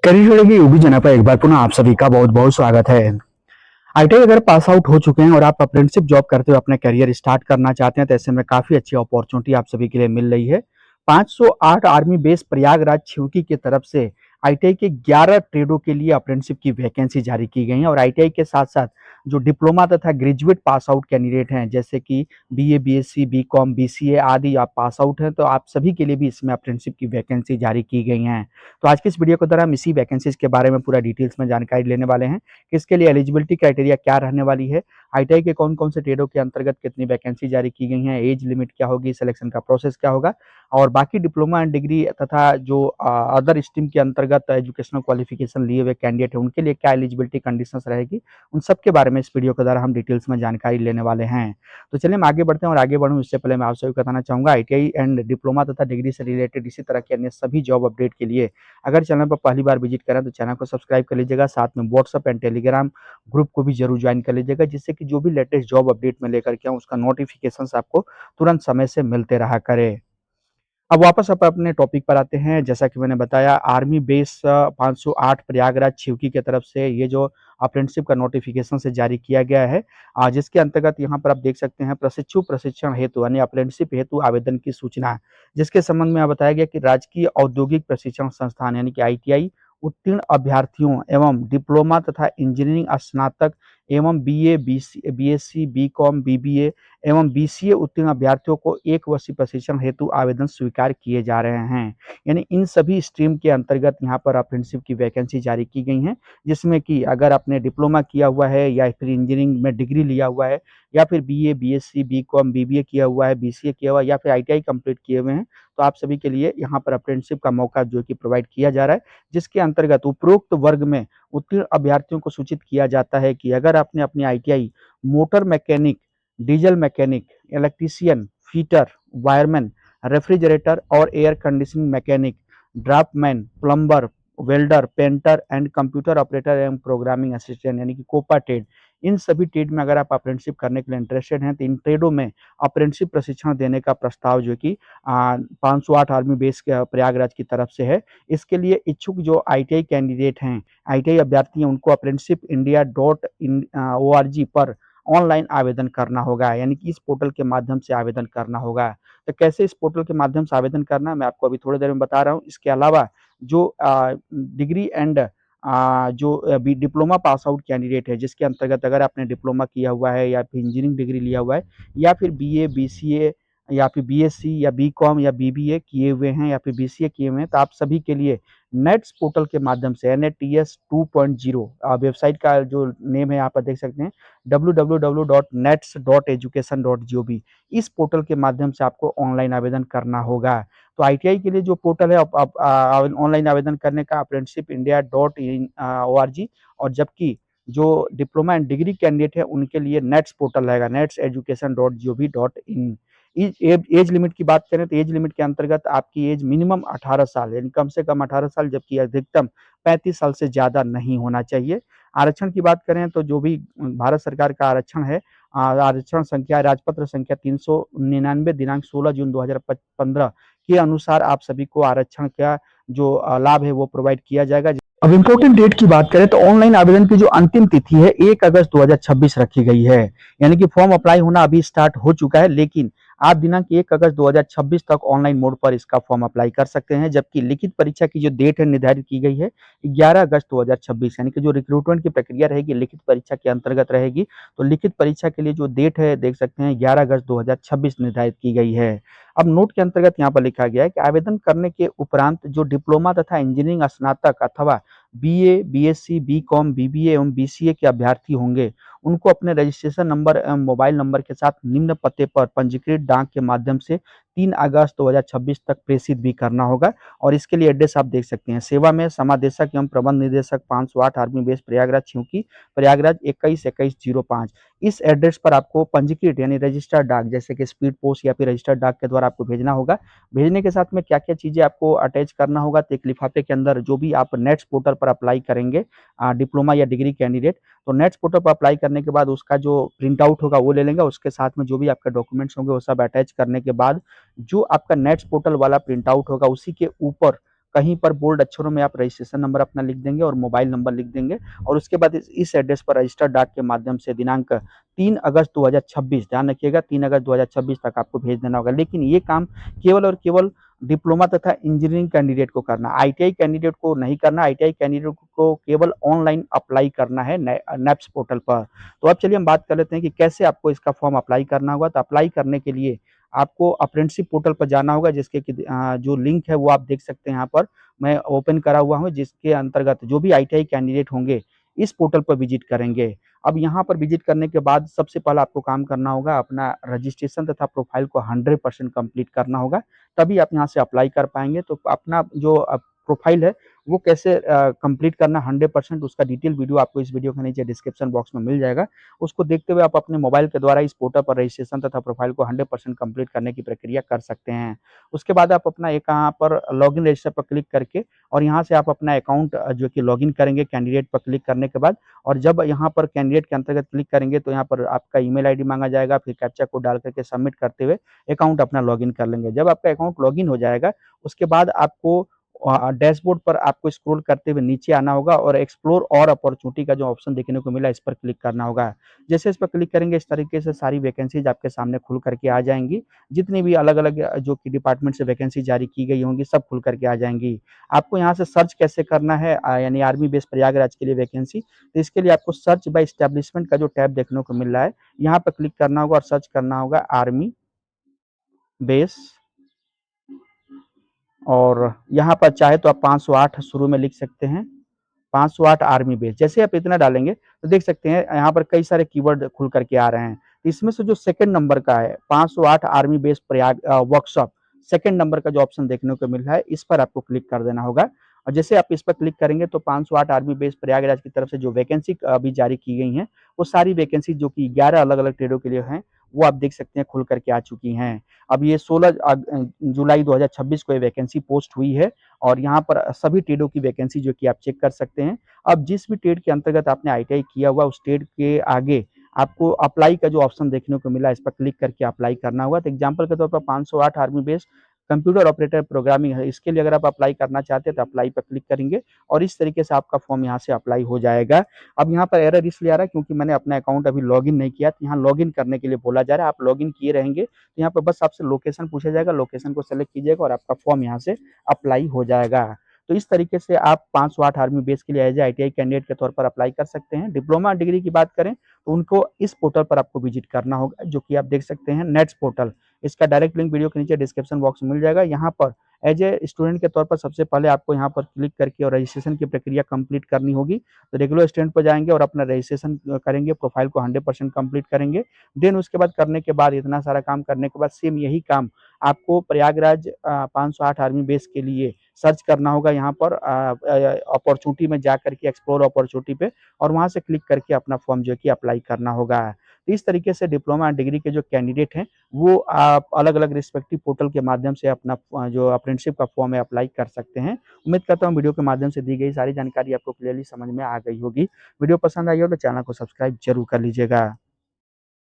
Career जोड़े की UV channel पर एक बार पुनः आप सभी का बहुत बहुत स्वागत है। आईटीआई अगर पास आउट हो चुके हैं और आप अप्रेंटिसशिप जॉब करते हुए अपने करियर स्टार्ट करना चाहते हैं तो ऐसे में काफी अच्छी अपॉर्चुनिटी आप सभी के लिए मिल रही है। 508 आर्मी बेस प्रयागराज छिवकी की तरफ से आईटीआई के 11 ट्रेडों के लिए अप्रेंटिसशिप की वैकेंसी जारी की गई है और आईटीआई के साथ साथ जो डिप्लोमा तथा ग्रेजुएट पास आउट कैंडिडेट हैं जैसे कि बीए, बीएससी, बीकॉम, बीसीए आदि आप पास आउट हैं तो आप सभी के लिए भी इसमें अप्रेंटिसशिप की वैकेंसी जारी की गई हैं। तो आज की इस वीडियो के द्वारा हम इसी वैकेंसीज के बारे में पूरा डिटेल्स में जानकारी लेने वाले हैं कि इसके लिए एलिजिबिलिटी क्राइटेरिया क्या रहने वाली है, आईटीआई के कौन-कौन से ट्रेडों के अंतर्गत कितनी वैकेंसी जारी की गई हैं, एज लिमिट क्या होगी, सिलेक्शन का प्रोसेस क्या होगा और बाकी डिप्लोमा एंड डिग्री तथा जो अदर स्ट्रीम के अंतर्गत एजुकेशनल क्वालिफिकेशन लिए हुए कैंडिडेट हैं उनके लिए क्या एलिजिबिलिटी कंडीशंस रहेगी, उन सब के बारे में इस वीडियो के द्वारा हम डिटेल्स में जानकारी लेने वाले हैं। तो चलिए हम आगे बढ़ते हैं और आगे बढ़ूँ इससे पहले मैं आप सभी को बताना चाहूँगा आईटीआई एंड डिप्लोमा तथा डिग्री से रिलेटेड इसी तरह के अन्य सभी जॉब अपडेट के लिए अगर चैनल पर पहली बार विजिट करें तो चैनल को सब्सक्राइब कर लीजिएगा, साथ में व्हाट्सएप एंड टेलीग्राम ग्रुप को भी जरूर ज्वाइन कर लीजिएगा जिससे कि जो भी लेटेस्ट जॉब अपडेट में लेकर के आऊँ उसका नोटिफिकेशन आपको तुरंत समय से मिलते रहा करे। अब वापस अपने टॉपिक पर आते हैं। जैसा कि मैंने बताया आर्मी बेस 508 प्रयागराज छिवकी की तरफ से ये जो अप्रेंटिसशिप का नोटिफिकेशन से जारी किया गया है, जिसके अंतर्गत यहाँ पर आप देख सकते हैं प्रशिक्षण हेतु यानी अप्रेंटिसशिप हेतु आवेदन की सूचना, जिसके संबंध में यहाँ बताया गया कि राजकीय औद्योगिक प्रशिक्षण संस्थान यानी कि आईटीआई उत्तीर्ण अभ्यर्थियों एवं डिप्लोमा तथा इंजीनियरिंग स्नातक एवं बीए, बीएससी, बीकॉम, बीबीए एवं बीसीए उत्तीर्ण अभ्यर्थियों को 1 वर्षीय प्रशिक्षण हेतु आवेदन स्वीकार किए जा रहे हैं। यानी इन सभी स्ट्रीम के अंतर्गत यहाँ पर अप्रेंटिसशिप की वैकेंसी जारी की गई हैं, जिसमें कि अगर आपने डिप्लोमा किया हुआ है या फिर इंजीनियरिंग में डिग्री लिया हुआ है या फिर बीए, बीएससी, बीकॉम, बीबीए किया हुआ है, बीसीए किया हुआ है या फिर आईटीआई कंप्लीट किए हुए हैं, तो आप सभी के लिए यहाँ पर अप्रेंटिसशिप का मौका जो है कि प्रोवाइड किया जा रहा है, जिसके अंतर्गत उपरोक्त वर्ग में उत्तीर्ण अभ्यर्थियों को सूचित किया जाता है कि अगर आपने अपनी ITI motor mechanic, diesel mechanic, electrician, fitter, wireman, refrigerator और air conditioning mechanic, draftman, plumber, welder, painter and computer operator एवं प्रोग्रामिंग असिस्टेंट यानी कि कोपा ट्रेड, इन सभी ट्रेड में अगर आप अप्रेंटिसशिप करने के लिए इंटरेस्टेड हैं तो इन ट्रेडों में अप्रेंटिसशिप प्रशिक्षण देने का प्रस्ताव जो कि 508 आर्मी बेस के प्रयागराज की तरफ से है। इसके लिए इच्छुक जो आईटीआई कैंडिडेट हैं, आईटीआई अभ्यर्थी हैं, उनको apprenticeship India dot in ORG पर ऑनलाइन आवेदन करना होगा, यानी कि इस पोर्टल के माध्यम से आवेदन करना होगा। तो कैसे इस पोर्टल के माध्यम से आवेदन करना है मैं आपको अभी थोड़ी देर में बता रहा हूँ। इसके अलावा जो डिग्री एंड जो B diploma pass out candidate है जिसके अंतर्गत अगर आपने डिप्लोमा किया हुआ है या फिर इंजीनियरिंग डिग्री लिया हुआ है या फिर बीए, बीसीए या फिर बीएससी या बीकॉम या बीबीए किए हुए हैं या फिर बीसीए किए हुए हैं, तो आप सभी के लिए नेट्स पोर्टल के माध्यम से NATS 2.0 वेबसाइट का जो नेम है यहाँ पर देख सकते हैं www.nets.education.gov, इस पोर्टल के माध्यम से आपको ऑनलाइन आवेदन करना होगा। तो आईटीआई के लिए जो पोर्टल है ऑनलाइन आवेदन करने का apprenticeship India dot in ORG, और जबकि जो डिप्लोमा एंड डिग्री कैंडिडेट है उनके लिए नेट्स पोर्टल रहेगा netseducation.gov.in। एज लिमिट की बात करें तो एज लिमिट के अंतर्गत आपकी एज मिनिमम 18 साल यानी कम से कम 18 साल जबकि अधिकतम 35 साल से ज़्यादा नहीं होना चाहिए। आरक्षण की बात करें तो जो भी भारत सरकार का आरक्षण है, आरक्षण संख्या राजपत्र संख्या 399 दिनांक 16 जून 2015 के अनुसार आप सभी को आरक्षण का जो लाभ है वो प्रोवाइड किया जाएगा। अब इम्पोर्टेंट डेट की बात करें तो ऑनलाइन आवेदन की जो अंतिम तिथि है 1 अगस्त 2026 रखी गई है, यानी कि फॉर्म अप्लाई होना अभी स्टार्ट हो चुका है, लेकिन आप दिनांक 1 अगस्त 2026 तक ऑनलाइन मोड पर इसका फॉर्म अप्लाई कर सकते हैं। जबकि लिखित परीक्षा की जो डेट है निर्धारित की गई है 11 अगस्त 2026, यानी कि जो रिक्रूटमेंट की प्रक्रिया रहेगी लिखित परीक्षा के अंतर्गत रहेगी। तो लिखित परीक्षा के लिए जो डेट है देख सकते हैं 11 अगस्त 2026 निर्धारित की गई है। अब नोट के अंतर्गत यहाँ पर लिखा गया है कि आवेदन करने के उपरांत जो डिप्लोमा तथा इंजीनियरिंग स्नातक अथवा बीए, बीएससी, बीकॉम, बीबीए एवं बीसीए के अभ्यर्थी होंगे, उनको अपने रजिस्ट्रेशन नंबर एवं मोबाइल नंबर के साथ निम्न पते पर पंजीकृत डाक के माध्यम से 3 अगस्त 2026 तक प्रेषित भी करना होगा। और इसके लिए एड्रेस आप देख सकते हैं, सेवा में समादेशक एवं प्रबंध निदेशक 508 आर्मी बेस प्रयागराज छिवकी प्रयागराज 21-2105। इस एड्रेस पर आपको पंजीकृत यानी रजिस्टर्ड डाक जैसे कि स्पीड पोस्ट या फिर रजिस्टर्ड डाक के द्वारा आपको भेजना होगा। भेजने के साथ में क्या-क्या चीज़ें आपको अटैच करना होगा, तो एक लिफाफे के अंदर जो भी आप नेट्स पोर्टल पर अप्लाई करेंगे डिप्लोमा या डिग्री कैंडिडेट, तो नेट्स पोर्टल पर अप्लाई करने के बाद उसका जो प्रिंट आउट होगा वो ले लेंगे। उसके साथ में जो भी आपके डॉक्यूमेंट्स होंगे वो सब अटैच करने के बाद जो आपका नेट्स पोर्टल वाला प्रिंट आउट होगा उसी के ऊपर कहीं पर बोल्ड अक्षरों में आप रजिस्ट्रेशन नंबर अपना लिख देंगे और मोबाइल नंबर लिख देंगे और उसके बाद इस एड्रेस पर रजिस्टर्ड डाक के माध्यम से दिनांक 3 अगस्त 2026, ध्यान रखिएगा 3 अगस्त 2026 तक आपको भेज देना होगा। लेकिन ये काम केवल और केवल डिप्लोमा तथा इंजीनियरिंग कैंडिडेट को करना, आईटीआई कैंडिडेट को नहीं करना। आईटीआई कैंडिडेट को केवल ऑनलाइन अप्लाई करना है नेप्स पोर्टल पर। तो अब चलिए हम बात कर लेते हैं कि कैसे आपको इसका फॉर्म अप्लाई करना होगा। तो अप्लाई करने के लिए आपको अप्रेंटिसशिप पोर्टल पर जाना होगा, जिसके कि जो लिंक है वो आप देख सकते हैं यहाँ पर मैं ओपन करा हुआ हूँ, जिसके अंतर्गत जो भी आईटीआई कैंडिडेट होंगे इस पोर्टल पर विजिट करेंगे। अब यहाँ पर विजिट करने के बाद सबसे पहले आपको काम करना होगा, अपना रजिस्ट्रेशन तथा प्रोफाइल को 100% कंप्लीट करना होगा, तभी आप यहाँ से अप्लाई कर पाएंगे। तो अपना जो प्रोफाइल है वो कैसे कंप्लीट करना 100%, उसका डिटेल वीडियो आपको इस वीडियो के नीचे डिस्क्रिप्शन बॉक्स में मिल जाएगा। उसको देखते हुए आप अपने मोबाइल के द्वारा इस पोर्टल पर रजिस्ट्रेशन तथा प्रोफाइल को 100% कंप्लीट करने की प्रक्रिया कर सकते हैं। उसके बाद आप अपना एक यहाँ पर लॉगिन रजिस्टर पर क्लिक करके और यहाँ से आप अपना अकाउंट जो कि लॉगिन करेंगे कैंडिडेट पर क्लिक करने के बाद। और जब यहाँ पर कैंडिडेट के अंतर्गत क्लिक करेंगे तो यहाँ पर आपका ईमेल आईडी मांगा जाएगा, फिर कैप्चा कोड डाल करके सबमिट करते हुए अकाउंट अपना लॉगिन कर लेंगे। जब आपका अकाउंट लॉगिन हो जाएगा उसके बाद आपको डैशबोर्ड पर आपको स्क्रॉल करते हुए नीचे आना होगा और एक्सप्लोर और अपॉर्चुनिटी का जो ऑप्शन देखने को मिला इस पर क्लिक करना होगा। जैसे इस पर क्लिक करेंगे इस तरीके से सारी वैकेंसीज आपके सामने खुल करके आ जाएंगी। जितनी भी अलग-अलग जो कि डिपार्टमेंट से वैकेंसी जारी की गई होंगी सब खुल करके आ जाएंगी। आपको यहाँ से सर्च कैसे करना है यानी आर्मी बेस प्रयागराज के लिए वैकेंसी, तो इसके लिए आपको सर्च बाय एस्टेब्लिशमेंट का जो टैब देखने को मिल रहा है यहाँ पर क्लिक करना होगा और सर्च करना होगा आर्मी बेस। और यहाँ पर चाहे तो आप 508 शुरू में लिख सकते हैं, 508 आर्मी बेस। जैसे आप इतना डालेंगे तो देख सकते हैं यहाँ पर कई सारे कीवर्ड खुल करके आ रहे हैं। इसमें से जो सेकंड नंबर का है 508 army base Prayag workshop, second number का जो ऑप्शन देखने को मिल रहा है इस पर आपको क्लिक कर देना होगा। और जैसे आप इस पर क्लिक करेंगे तो 508 आर्मी बेस प्रयागराज की तरफ से जो वैकेंसी अभी जारी की गई हैं वो सारी वैकेंसी जो कि 11 अलग अलग ट्रेडों के लिए हैं वो आप देख सकते हैं खुल करके आ चुकी हैं। अब ये 16 जुलाई 2026 को ये वैकेंसी पोस्ट हुई है और यहाँ पर सभी ट्रेडों की वैकेंसी जो कि आप चेक कर सकते हैं। अब जिस भी ट्रेड के अंतर्गत आपने आईटीआई किया हुआ उस ट्रेड के आगे आपको अप्लाई का जो ऑप्शन देखने को मिला इस पर क्लिक करके अप्लाई करना होगा। तो एग्जांपल के तौर पर 508 army base computer operator programming है, इसके लिए अगर आप अप्लाई करना चाहते हैं तो अप्लाई पर क्लिक करेंगे और इस तरीके से आपका फॉर्म यहाँ से अप्लाई हो जाएगा। अब यहाँ पर एरर इसलिए आ रहा है क्योंकि मैंने अपना अकाउंट अभी लॉगिन नहीं किया, तो यहाँ लॉगिन करने के लिए बोला जा रहा है। आप लॉगिन किए रहेंगे तो यहाँ पर बस आपसे लोकेशन पूछा जाएगा, लोकेशन को सेलेक्ट कीजिएगा और आपका फॉर्म यहाँ से अप्लाई हो जाएगा। तो इस तरीके से आप 508 आर्मी बेस के लिए एज ए आईटीआई कैंडिडेट के तौर पर अप्लाई कर सकते हैं। डिप्लोमा डिग्री की बात करें तो उनको इस पोर्टल पर आपको विजिट करना होगा जो कि आप देख सकते हैं नेट्स पोर्टल। इसका डायरेक्ट लिंक वीडियो के नीचे डिस्क्रिप्शन बॉक्स में मिल जाएगा। यहाँ पर एज ए स्टूडेंट के तौर पर सबसे पहले आपको यहाँ पर क्लिक करके और रजिस्ट्रेशन की प्रक्रिया कंप्लीट करनी होगी। तो रेगुलर स्टूडेंट पर जाएंगे और अपना रजिस्ट्रेशन करेंगे, प्रोफाइल को 100% कंप्लीट करेंगे। देन उसके बाद करने के बाद इतना सारा काम करने के बाद सेम यही काम आपको प्रयागराज 508 आर्मी बेस के लिए सर्च करना होगा यहाँ पर अपॉर्चुनिटी में जा करके एक्सप्लोर अपॉर्चुनिटी पे और वहाँ से क्लिक करके अपना फॉर्म जो है कि अप्लाई करना होगा। तो इस तरीके से डिप्लोमा डिग्री के जो कैंडिडेट हैं वो आप अलग-अलग रिस्पेक्टिव पोर्टल के माध्यम से अपना जो अप्रेंटिसशिप का फॉर्म है अप्लाई कर सकते हैं। उम्मीद करता हूँ वीडियो के माध्यम से दी गई सारी जानकारी आपको क्लियरली समझ में आ गई होगी। वीडियो पसंद आई हो तो चैनल को सब्सक्राइब जरूर कर लीजिएगा।